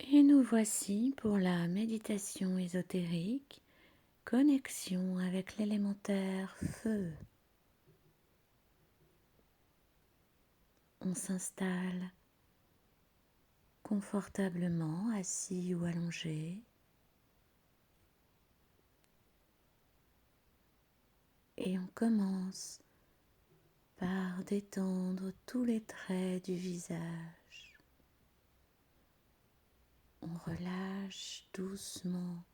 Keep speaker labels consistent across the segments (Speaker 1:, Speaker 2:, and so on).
Speaker 1: Et nous voici pour la méditation ésotérique, connexion avec l'élémentaire feu. On s'installe confortablement, assis ou allongé, et on commence par détendre tous les traits du visage. On relâche doucement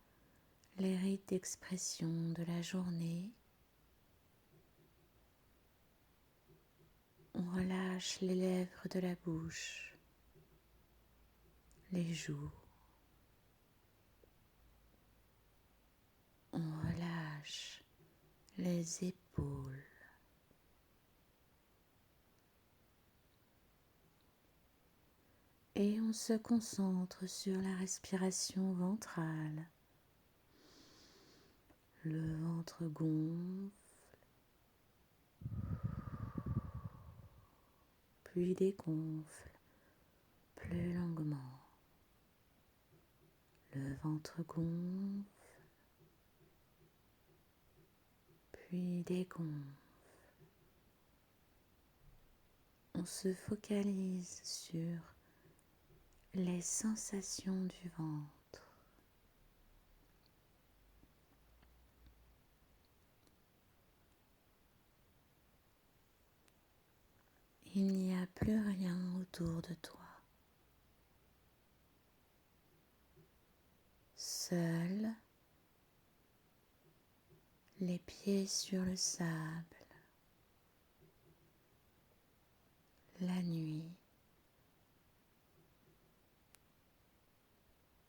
Speaker 1: les rides d'expression de la journée. On relâche les lèvres de la bouche, les joues. On relâche les épaules. Et on se concentre sur la respiration ventrale. Le ventre gonfle, puis dégonfle plus longuement. Le ventre gonfle, puis dégonfle. On se focalise sur les sensations du ventre. Il n'y a plus rien autour de toi. Seuls les pieds sur le sable, la nuit,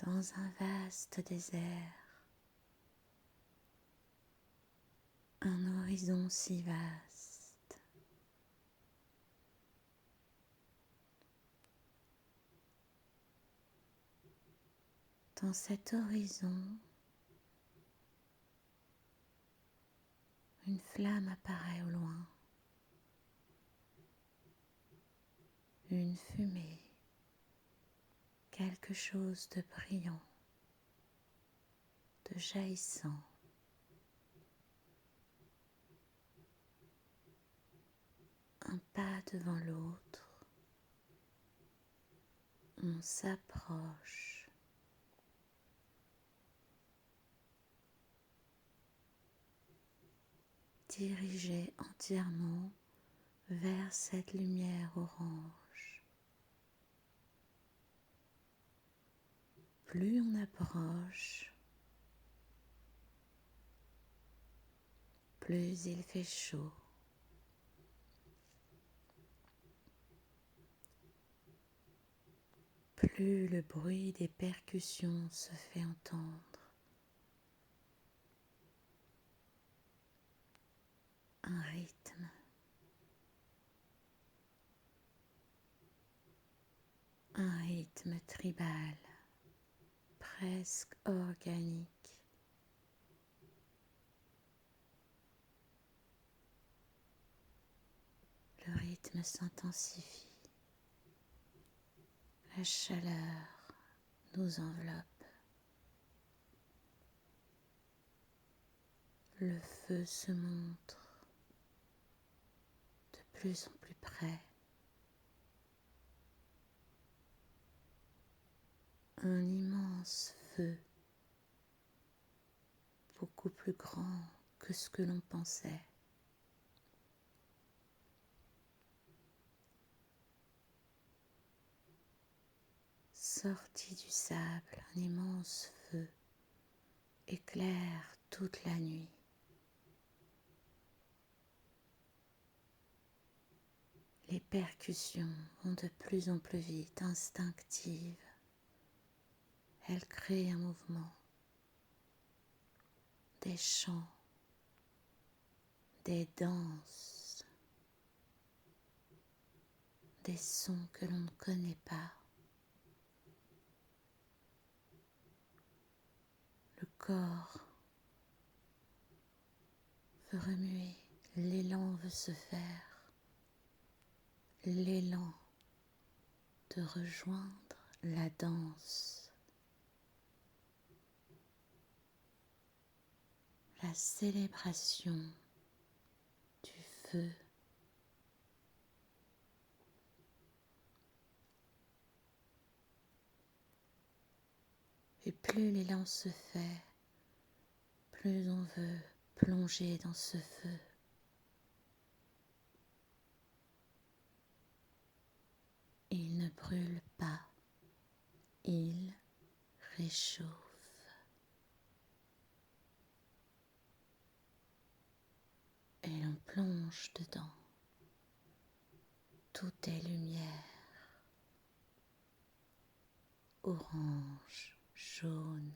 Speaker 1: dans un vaste désert, un horizon si vaste. Dans cet horizon, une flamme apparaît au loin, une fumée, quelque chose de brillant, de jaillissant. Un pas devant l'autre, on s'approche. Dirigé entièrement vers cette lumière orange. Plus on approche, plus il fait chaud. Plus le bruit des percussions se fait entendre. Un rythme. Un rythme tribal, presque organique. Le rythme s'intensifie. La chaleur nous enveloppe. Le feu se montre de plus en plus près. Un immense feu, beaucoup plus grand que ce que l'on pensait. Sorti du sable, un immense feu éclaire toute la nuit. Les percussions vont de plus en plus vite, instinctives. Elles créent un mouvement, des chants, des danses, des sons que l'on ne connaît pas. Le corps veut remuer, l'élan veut se faire, l'élan de rejoindre la danse. la célébration du feu. Et plus l'élan se fait, plus on veut plonger dans ce feu. Il ne brûle pas, il réchauffe. Et l'on plonge dedans. Tout est lumière, orange, jaune,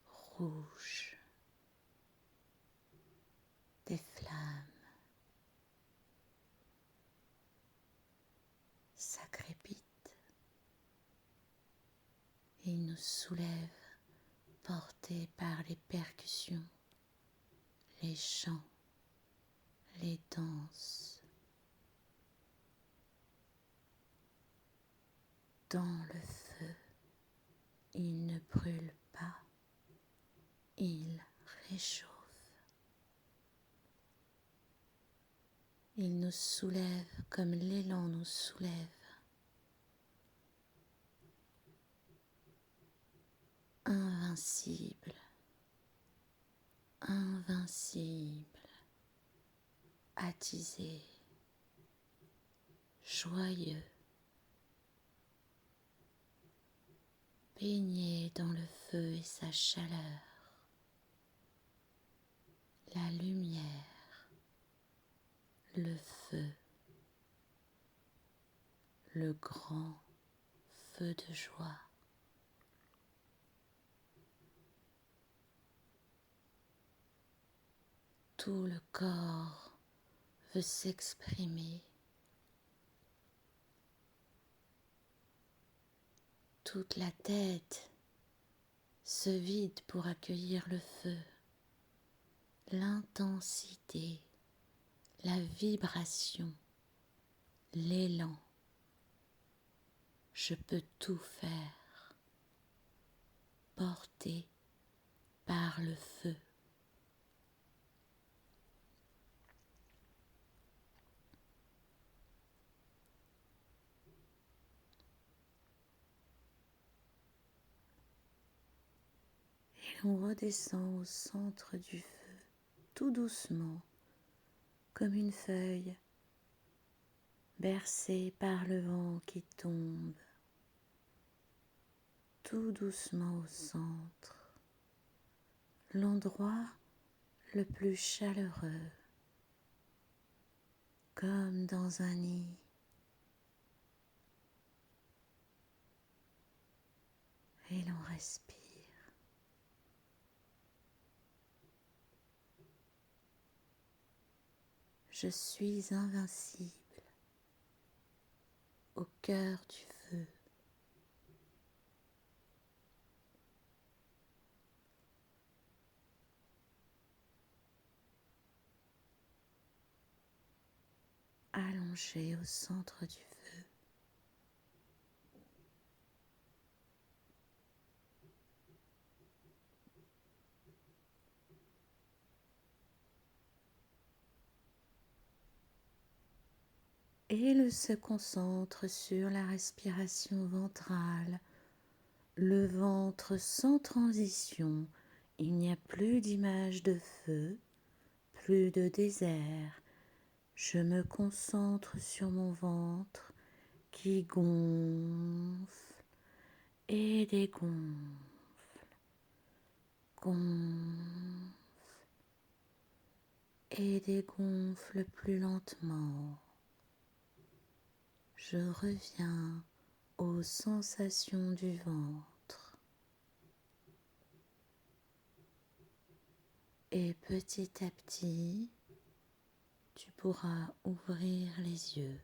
Speaker 1: rouge, des flammes. Ça crépite. Il nous soulève, portés par les percussions, les chants, les danses. Dans le feu, il ne brûle pas, il réchauffe. Il nous soulève comme l'élan nous soulève. Invincible, invincible, attisé, joyeux, baigné dans le feu et sa chaleur, la lumière, le feu, le grand feu de joie. Tout le corps veut s'exprimer. Toute la tête se vide pour accueillir le feu, l'intensité, la vibration, l'élan. Je peux tout faire, porté par le feu. Et l'on redescend au centre du feu, tout doucement, comme une feuille bercée par le vent qui tombe, tout doucement au centre, l'endroit le plus chaleureux, comme dans un nid. Et l'on respire. Je suis invincible au cœur du feu. Allongé au centre du feu. Et il se concentre sur la respiration ventrale, le ventre sans transition. Il n'y a plus d'image de feu, plus de désert. Je me concentre sur mon ventre qui gonfle et dégonfle, gonfle et dégonfle plus lentement. Je reviens aux sensations du ventre et petit à petit, tu pourras ouvrir les yeux.